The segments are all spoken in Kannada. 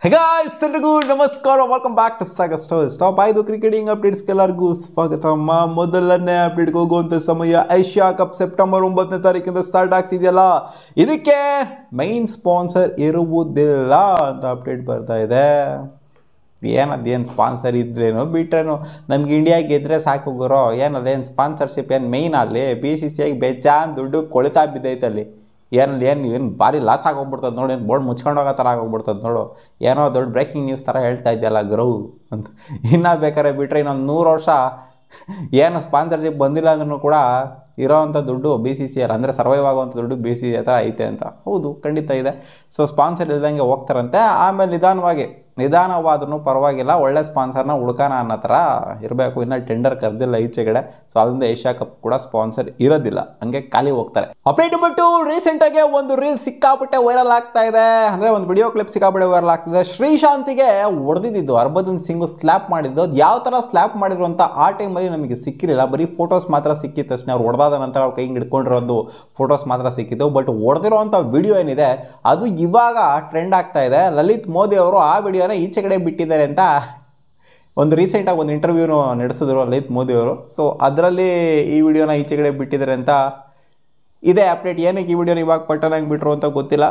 Hey guys, ಎಲ್ರಿಗೂ ನಮಸ್ಕಾರ. Welcome back to Sagar stop ಆಯ್ತು ಕ್ರಿಕೆಟಿಂಗ್ ಅಪ್ಡೇಟ್ಸ್ಗೆ ಎಲ್ಲರಿಗೂ ಸ್ವಾಗತ. ಮೊದಲನೇ ಅಪ್ಡೇಟ್ಗೆ ಹೋಗುವಂಥ ಸಮಯ ಏಷ್ಯಾ ಕಪ್ ಸೆಪ್ಟೆಂಬರ್ 9ನೇ ತಾರೀಕಿಂದ ಸ್ಟಾರ್ಟ್ ಆಗ್ತಿದೆಯಲ್ಲ, ಇದಕ್ಕೆ ಮೈನ್ ಸ್ಪಾನ್ಸರ್ ಇರುವುದಿಲ್ಲ ಅಂತ ಅಪ್ಡೇಟ್ ಬರ್ತಾ ಇದೆ. ಅದೇನು ಸ್ಪಾನ್ಸರ್ ಇದ್ರೇನು ಬಿಟ್ರೇನು ನಮ್ಗೆ ಇಂಡಿಯಾ ಗೆದ್ರೆ ಸಾಕು ಗುರೋ. ಏನು ಸ್ಪಾನ್ಸರ್ಶಿಪ್ ಏನು ಮೈನ್ ಅಲ್ಲಿ BCCI ಬೇಜಾನ್ ದುಡ್ಡು ಕೊಳಿತಾ ಬಿದ್ದೈತಲ್ಲಿ. ಏನು ಭಾರಿ ಲಾಸ್ ಆಗೋಗ್ಬಿಡ್ತದೆ ನೋಡಿ, ಏನು ಬೋರ್ಡ್ ಮುಚ್ಕೊಂಡು ಹೋಗೋ ಥರ ಆಗೋಗ್ಬಿಡ್ತದೆ ನೋಡು. ಏನೋ ದೊಡ್ಡ ಬ್ರೇಕಿಂಗ್ ನ್ಯೂಸ್ ಥರ ಹೇಳ್ತಾ ಇದೆಯಲ್ಲ ಗ್ರೌ ಅಂತ. ಇನ್ನೂ ಬೇಕಾದ್ರೆ ಬಿಟ್ಟರೆ ಇನ್ನೊಂದು 100 ವರ್ಷ ಏನು ಸ್ಪಾನ್ಸರ್ಶಿಪ್ ಬಂದಿಲ್ಲ ಅಂದ್ರೂ ಕೂಡ ಇರೋವಂಥ ದುಡ್ಡು BCCI ಅಂದರೆ ಸರ್ವೈವ್ ಆಗೋವಂಥ ದುಡ್ಡು BCCI ಹತ್ರ ಐತೆ ಅಂತ. ಹೌದು, ಖಂಡಿತ ಇದೆ. ಸೊ ಸ್ಪಾನ್ಸರ್ ಇಲ್ದಂಗೆ ಹೋಗ್ತಾರಂತೆ. ಆಮೇಲೆ ನಿಧಾನವಾದ್ರೂ ಪರವಾಗಿಲ್ಲ, ಒಳ್ಳೆ ಸ್ಪಾನ್ಸರ್ನ ಹುಡ್ಕೋಣ ಅನ್ನೋ ಥರ ಇರಬೇಕು. ಇನ್ನೂ ಟೆಂಡರ್ ಕರೆದಿಲ್ಲ ಈಚೆಗಡೆ. ಸೊ ಅದರಿಂದ ಏಷ್ಯಾ ಕಪ್ ಕೂಡ ಸ್ಪಾನ್ಸರ್ ಇರೋದಿಲ್ಲ, ಹಂಗೆ ಖಾಲಿ ಹೋಗ್ತಾರೆ. ಅಪ್ಡೇಟ್ ಬಿಟ್ಟು ರೀಸೆಂಟಾಗಿ ಒಂದು ರೀಲ್ ಸಿಕ್ಕಾಪಟ್ಟೆ ವೈರಲ್ ಆಗ್ತಾ ಇದೆ. ಅಂದರೆ ಒಂದು ವಿಡಿಯೋ ಕ್ಲಿಪ್ ಸಿಕ್ಕಾಪಟ್ಟೆ ವೈರಲ್ ಆಗ್ತಿದೆ. ಶ್ರೀಶಾಂತಿಗೆ ಹೊಡೆದಿದ್ದು ಹರ್ಭಜನ್ ಸಿಂಗ್ ಸ್ಲ್ಯಾಪ್ ಮಾಡಿದ್ದು. ಅದು ಯಾವ ಥರ ಸ್ಲ್ಯಾಪ್ ಮಾಡಿದ್ರು ಅಂತ ಆ ಟೈಮಲ್ಲಿ ನಮಗೆ ಸಿಕ್ಕಿರಲಿಲ್ಲ. ಬರೀ ಫೋಟೋಸ್ ಮಾತ್ರ ಸಿಕ್ಕಿತ್ತು ಅಷ್ಟೇ. ಅವ್ರು ಹೊಡೆದಾದ ನಂತರ ಅವ್ರು ಕೈಗೆ ಹಿಡ್ಕೊಂಡಿರೋದು ಫೋಟೋಸ್ ಮಾತ್ರ ಸಿಕ್ಕಿದ್ದು. ಬಟ್ ಹೊಡೆದಿರೋವಂಥ ವಿಡಿಯೋ ಏನಿದೆ ಅದು ಇವಾಗ ಟ್ರೆಂಡ್ ಆಗ್ತಾ ಇದೆ. ಲಲಿತ್ ಮೋದಿ ಅವರು ಆ ವಿಡಿಯೋನ ಈಚೆ ಕಡೆ ಬಿಟ್ಟಿದ್ದಾರೆ ಅಂತ ಒಂದು ರೀಸೆಂಟಾಗಿ ಒಂದು ಇಂಟರ್ವ್ಯೂನು ನಡೆಸಿದ್ರು ಲಲಿತ್ ಮೋದಿ ಅವರು. ಸೊ ಅದರಲ್ಲಿ ಈ ವಿಡಿಯೋನ ಈಚೆ ಕಡೆ ಬಿಟ್ಟಿದ್ದಾರೆ ಅಂತ ಇದೇ ಅಪ್ಡೇಟ್. ಏನಕ್ಕೆ ಈ ವಿಡಿಯೋನ ಇವಾಗ ಪಟ್ಟಣಂಗೆ ಬಿಟ್ಟರು ಅಂತ ಗೊತ್ತಿಲ್ಲ.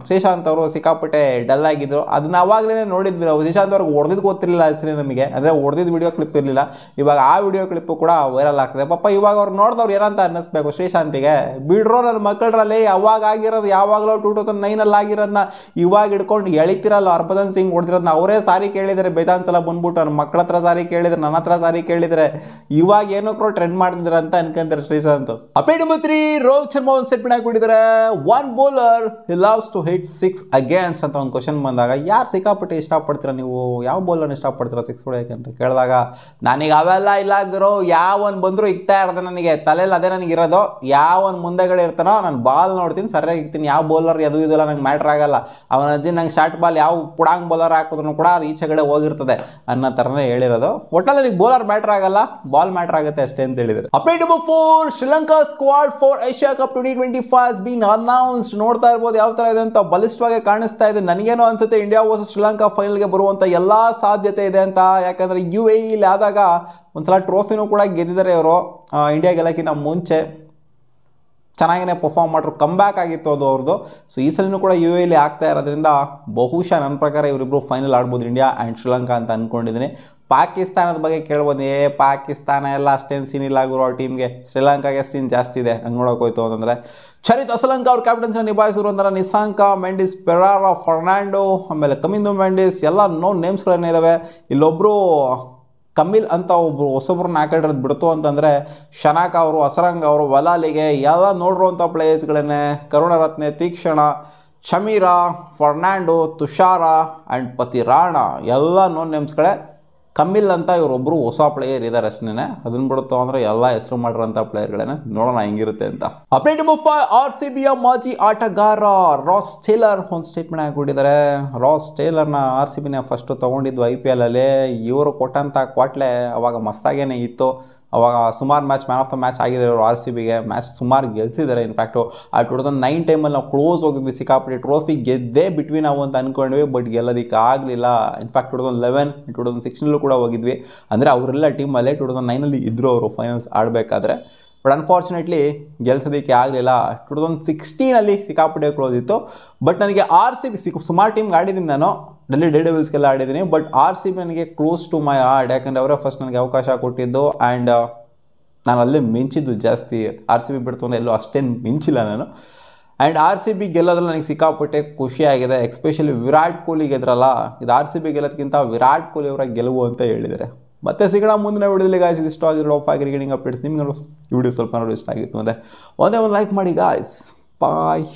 ಶ್ರೀಶಾಂತ್ ಅವರು ಸಿಕ್ಕಾಪಟ್ಟೆ ಡಲ್ ಆಗಿದ್ರು. ಅದನ್ನ ಅವಾಗಲೇ ನೋಡಿದ್ವಿ ನಾವು. ಶ್ರೀಶಾಂತ್ ಅವ್ರಿಗೆ ಹೊಡೆದಿದ್ದು ಗೊತ್ತಿರಲಿಲ್ಲ ಅಷ್ಟೇ ನಮಗೆ, ಅಂದರೆ ಹೊಡೆದಿದ್ದು ವಿಡಿಯೋ ಕ್ಲಿಪ್ ಇರಲಿಲ್ಲ. ಇವಾಗ ಆ ವಿಡಿಯೋ ಕ್ಲಿಪ್ಪು ಕೂಡ ವೈರಲ್ ಆಗ್ತದೆ. ಪಾಪ ಇವಾಗ ಅವ್ರು ನೋಡಿದವ್ರು ಏನಂತ ಅನ್ನಿಸ್ಬೇಕು ಶ್ರೀಶಾಂತಿಗೆ, ಬಿಡ್ರೋ ನನ್ನ ಮಕ್ಕಳರಲ್ಲಿ ಅವಾಗ ಆಗಿರೋದು ಯಾವಾಗಲೂ 2009 ಆಗಿರೋದನ್ನ ಇವಾಗ ಹಿಡ್ಕೊಂಡು ಎಳಿತಿರಲ್ಲ. ಹರ್ಭಜನ್ ಸಿಂಗ್ ಹೊಡೆದಿರೋದನ್ನ ಅವರೇ ಸಾರಿ ಕೇಳಿದರೆ ಬೇಜಾನ್ ಸಲ ಬಂದ್ಬಿಟ್ಟು ನನ್ನ ಮಕ್ಕಳ ಹತ್ರ ಸಾರಿ ಕೇಳಿದರೆ, ನನ್ನ ಹತ್ರ ಸಾರಿ ಕೇಳಿದರೆ, ಇವಾಗ ಏನಕ್ಕೋ ಟ್ರೆಂಡ್ ಮಾಡ್ತಿದ್ದಾರೆ ಅಂತ ಅನ್ಕೊಂತಾರೆ ಶ್ರೀಶಾಂತ್. ಅಪ್ಡೇಟ್ ನಂಬರ್ 3, ರೋಹಿತ್ ಶರ್ಮಾ ಒಂದು ಸ್ಟೇಟ್ಮೆಂಟ್ ಹಾಕಿಬಿಟ್ಟಿದ್ದಾರೆ. One bowler he loves to hit 6 against ಅಂತ ಒಂದು ಕ್ವಶನ್ ಬಂದಾಗ, ಯಾರು ಸಿಕ್ಕಾಪಟ್ಟೆ ಇಷ್ಟಪಡ್ತೀರಾ ನೀವು, ಯಾವ ಬೌಲರ್ನ ಇಷ್ಟಪಡ್ತೀರಾ 6 ಹೊಡೆಯೋಕೆ ಅಂತ ಕೇಳಿದಾಗ, ನನಗೆ ಅವೆಲ್ಲ ಇಲ್ಲ ಗುರು, ಯಾವನ್ ಬಂದರೂ ಇಕ್ತಾ ಇರೋದು ನನಗೆ ತಲೆಯಲ್ಲಿ, ಅದೇ ನನಗಿರೋದು. ಯಾವನ್ ಮುಂದೆಗಡೆ ಇರ್ತಾನೋ ನಾನು ಬಾಲ್ ನೋಡ್ತೀನಿ, ಸರಿಯಾಗಿ ಇಕ್ತೀನಿ. ಯಾವ ಬೌಲರ್ ಅದು ಇದೆಲ್ಲ ನಂಗೆ ಮ್ಯಾಟ್ರ್ ಆಗಲ್ಲ. ಅವನ ಅಜ್ಜಿ ನಂಗೆ ಶಾರ್ಟ್ ಬಾಲ್ ಯಾವ ಪುಡಾಂಗ್ ಬೌಲರ್ ಹಾಕಿದ್ರು ಕೂಡ ಅದು ಈಚೆಗಡೆ ಹೋಗಿರ್ತದೆ ಅನ್ನೋ ಥರನೇ ಹೇಳಿರೋದು. ಒಟ್ಟಲ್ಲಿ ನನಗೆ ಬೌಲರ್ ಮ್ಯಾಟ್ರ್ ಆಗಲ್ಲ, ಬಾಲ್ ಮ್ಯಾಟ್ರ್ ಆಗುತ್ತೆ ಅಷ್ಟೇ ಅಂತ ಹೇಳಿದ್ರು. Update number 4, Sri Lanka squad for Asia cup 2025 has been announced. ನೋಡ್ತಾ ಇರ್ಬೋದು ಯಾವ ಥರ ಇದೆ ಅಂತ, ಬಲಿಷ್ಠವಾಗಿ ಕಾಣಿಸ್ತಾ ಇದೆ. ನನಗೇನೋ ಅನ್ಸುತ್ತೆ ಇಂಡಿಯಾ ವರ್ಸಸ್ ಶ್ರೀಲಂಕಾ ಫೈನಲ್ಗೆ ಬರುವಂಥ ಎಲ್ಲ ಸಾಧ್ಯತೆ ಇದೆ ಅಂತ. ಯಾಕಂದರೆ UAE ಆದಾಗ ಒಂದ್ಸಲ ಟ್ರೋಫಿನೂ ಕೂಡ ಗೆದ್ದಿದ್ದಾರೆ ಇವರು. ಇಂಡಿಯಾ ಗೆಲ್ಲಕ್ಕಿಂತ ಮುಂಚೆ ಚೆನ್ನಾಗೇ ಪರ್ಫಾರ್ಮ್ ಮಾಡ್ರು, ಕಮ್ ಬ್ಯಾಕ್ ಆಗಿತ್ತು ಅದು ಅವ್ರದ್ದು. ಸೊ ಈ ಸಲನೂ ಕೂಡ UAE ಆಗ್ತಾ ಇರೋದ್ರಿಂದ ಬಹುಶಃ ನನ್ನ ಪ್ರಕಾರ ಇವರಿಬ್ಬರು ಫೈನಲ್ ಆಡ್ಬೋದು, ಇಂಡಿಯಾ ಆ್ಯಂಡ್ ಶ್ರೀಲಂಕಾ ಅಂತ ಅಂದ್ಕೊಂಡಿದ್ದೀನಿ. ಪಾಕಿಸ್ತಾನದ ಬಗ್ಗೆ ಕೇಳ್ಬೋದು, ಪಾಕಿಸ್ತಾನ ಎಲ್ಲ ಅಷ್ಟೇನು ಸೀನ್ ಇಲ್ಲ ಗುರು ಆ ಟೀಮ್ಗೆ. ಶ್ರೀಲಂಕಾಗೆ ಸೀನ್ ಜಾಸ್ತಿ ಇದೆ ಹಂಗೆ ನೋಡೋಕೆ ಹೋಯ್ತು ಅಂತಂದರೆ. ಚರಿತ್ ಅಸಲಂಕ ಅವ್ರ ಕ್ಯಾಪ್ಟನ್ಸ್ನ ನಿಭಾಯಿಸಿದ್ರು ಅಂತಾರೆ. ನಿಸಾಂಕ, ಮೆಂಡಿಸ್, ಪೆರಾರಾ, ಫರ್ನಾಂಡೋ, ಆಮೇಲೆ ಕಮಿಂದು ಮೆಂಡಿಸ್ ಎಲ್ಲ ನೇಮ್ಸ್ಗಳೇನಿದ್ದಾವೆ. ಇಲ್ಲೊಬ್ಬರು ಕಮಿಲ್ ಅಂತ ಒಬ್ಬರು ಹೊಸೊಬ್ರನ್ನ ಹಾಕಿರೋದು ಬಿಡ್ತು ಅಂತಂದರೆ ಶನಾಕ ಅವರು, ಅಸರಂಗ್ ಅವರು, ವಲಾಲಿಗೆ ಎಲ್ಲ ನೋಡಿರುವಂಥ ಪ್ಲೇಯರ್ಸ್ಗಳನ್ನೇ. ಕರುಣರತ್ನೆ, ತೀಕ್ಷಣ, ಶಮೀರಾ, ಫರ್ನಾಂಡೋ, ತುಷಾರ ಆ್ಯಂಡ್ ಪತಿರಾಣ ಎಲ್ಲ ನೇಮ್ಸ್ಗಳೇ. ಕಮಿಲ್ ಅಂತ ಇವರೊಬ್ಬರು ಹೊಸ ಪ್ಲೇಯರ್ ಇದ್ದಾರೆ ಅಷ್ಟೇ. ಅದನ್ನ ಬಿಡುತ್ತೋ ಅಂದರೆ ಎಲ್ಲ ಹೆಸರು ಮಾಡಿರೋಂಥ ಪ್ಲೇಯರ್ಗಳೇನೆ. ನೋಡೋಣ ಹೆಂಗಿರುತ್ತೆ ಅಂತ. ಅಪ್ಡೇಟ್ ನಂಬರ್ 5, RCBಯ ಮಾಜಿ ಆಟಗಾರ ರಾಸ್ ಟೇಲರ್ ಒಂದು ಸ್ಟೇಟ್ಮೆಂಟ್ ಹಾಕಿಬಿಟ್ಟಿದ್ದಾರೆ. ರಾಸ್ ಟೇಲರ್ನ RCBನ ಫಸ್ಟು ತೊಗೊಂಡಿದ್ದು IPL ಅಲ್ಲಿ. ಇವರು ಕೊಟ್ಟಂಥ ಕ್ವಾಟ್ಲೆ ಅವಾಗ ಮಸ್ತಾಗೇನೆ ಇತ್ತು. ಅವಾಗ ಸುಮಾರು match man of the match ಆಗಿದ್ದಾರೆ ಅವರು. RCBಗೆ ಮ್ಯಾಚ್ ಸುಮಾರು ಗೆಲ್ಸಿದ್ದಾರೆ. ಇನ್ಫ್ಯಾಕ್ಟು ಆ 2009 ಟೈಮಲ್ಲಿ ನಾವು ಕ್ಲೋಸ್ ಹೋಗಿದ್ವಿ, ಸಿಕ್ಕಾಪಟ್ಟೆ ಟ್ರೋಫಿ ಗೆದ್ದೇ ಬಿಟ್ವಿ ನಾವು ಅಂತ ಅಂದ್ಕೊಂಡ್ವಿ, ಬಟ್ ಗೆಲ್ಲೋದಕ್ಕೆ ಆಗಲಿಲ್ಲ. ಇನ್ಫ್ಯಾಕ್ಟ್ 2011, 2016 ಕೂಡ ಹೋಗಿದ್ವಿ. ಅಂದರೆ ಅವರೆಲ್ಲ ಟೀಮಲ್ಲೇ 2009 ಇದ್ದರು ಅವರು ಫೈನಲ್ಸ್ ಆಡಬೇಕಾದ್ರೆ. ಬಟ್ ಅನ್ಫಾರ್ಚುನೇಟ್ಲಿ ಗೆಲ್ಸೋದಕ್ಕೆ ಆಗಲಿಲ್ಲ. 2016 ಸಿಕ್ಕಾಪಟ್ಟೆ ಕ್ಲೋಸ್ ಇತ್ತು. ಬಟ್ ನನಗೆ RCB ಸುಮಾರು ಟೀಮ್ಗೆ ಆಡಿದ್ದೀನಿ ನಾನು, ಡೆಲ್ಲಿ ಡೇರ್ಡೆವಿಲ್ಸ್ಗೆಲ್ಲ ಆಡಿದ್ದೀನಿ. ಬಟ್ RCB ನನಗೆ ಕ್ಲೋಸ್ ಟು ಮೈ ಹಾರ್ಟ್. ಯಾಕಂದರೆ ಅವರೇ ಫಸ್ಟ್ ನನಗೆ ಅವಕಾಶ ಕೊಟ್ಟಿದ್ದು ಆ್ಯಂಡ್ ನಾನು ಅಲ್ಲೇ ಮಿಂಚಿದ್ದು ಜಾಸ್ತಿ. RCB ಬಿಡ್ತು ಅಂದರೆ ಎಲ್ಲೂ ಅಷ್ಟೇನು ಮಿಂಚಿಲ್ಲ ನಾನು. ಆ್ಯಂಡ್ RCB ಗೆಲ್ಲೋದ್ರಲ್ಲಿ ನನಗೆ ಸಿಕ್ಕಾಪಟ್ಟೆ ಖುಷಿಯಾಗಿದೆ. ಎಸ್ಪೆಷಲಿ ವಿರಾಟ್ ಕೊಹ್ಲಿ ಗೆದ್ರಲ್ಲ, ಇದು RCB ಗೆಲ್ಲೋದಕ್ಕಿಂತ ವಿರಾಟ್ ಕೊಹ್ಲಿ ಅವರ ಗೆಲುವು ಅಂತ ಹೇಳಿದ್ದಾರೆ. ಮತ್ತೆ ಸಿಗೋಣ ಮುಂದಿನ ವಿಡಿಯೋದಲ್ಲಿ ಗಾಯ್ಸ್. ಇಷ್ಟ ಆಗಿರೋ ಕ್ರಿಕೆಟಿಂಗ್ ಅಪ್ಡೇಟ್ಸ್ ನಿಮ್ಗೆ ಈ ವಿಡಿಯೋ ಸ್ವಲ್ಪ ನೋಡಿ ಇಷ್ಟ ಆಗಿತ್ತು ಅಂದರೆ ಒಂದೇ ಒಂದು ಲೈಕ್ ಮಾಡಿ ಗಾಯ್ಸ್. ಬಾಯ್.